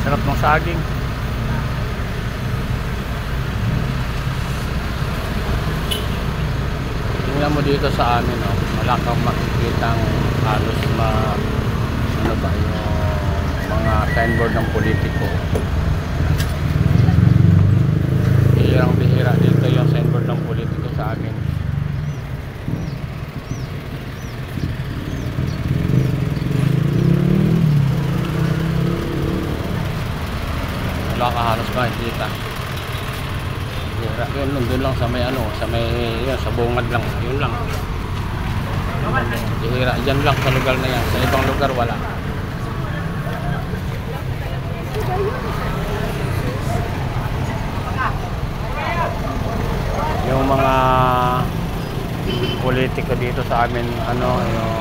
Sarap ng saging. Tingnan mo dito sa amin, oh, wala kang makikitang halos ano ba yung mga signboard ng politiko. Bihirang-bihira dito yung signboard ng politiko sa amin. Wala ka halos makikita. Yun, doon lang sa may ano, sa may yun, sa bungad lang, yun lang. Bihira, dyan lang sa lugar na yan. Sa ibang lugar wala. Yung mga politiko dito sa amin, ano, yung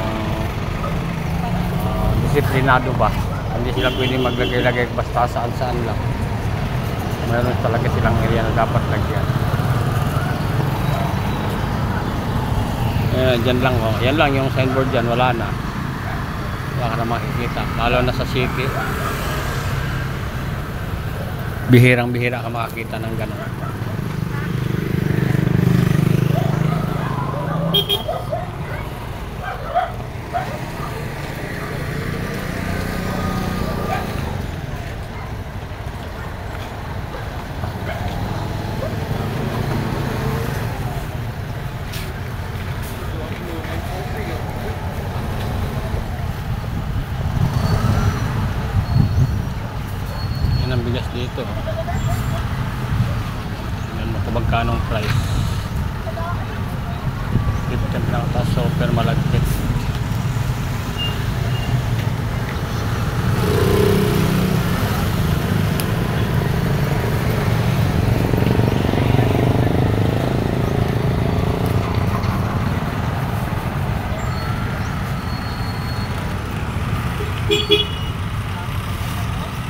disiplinado ba? Hindi sila pwedeng maglagay-lagay basta saan-saan lang. Meron talaga silang area na dapat lagyan. Dyan lang, oh. Yan lang yung signboard dyan, wala na. Wala ka na makikita. Lalo na sa city. Bihirang-bihira ka makakita ng gano'n. Ang bigas dito. Tingnan mo kung magkano ang price. 15 lang, tapos super malagkit.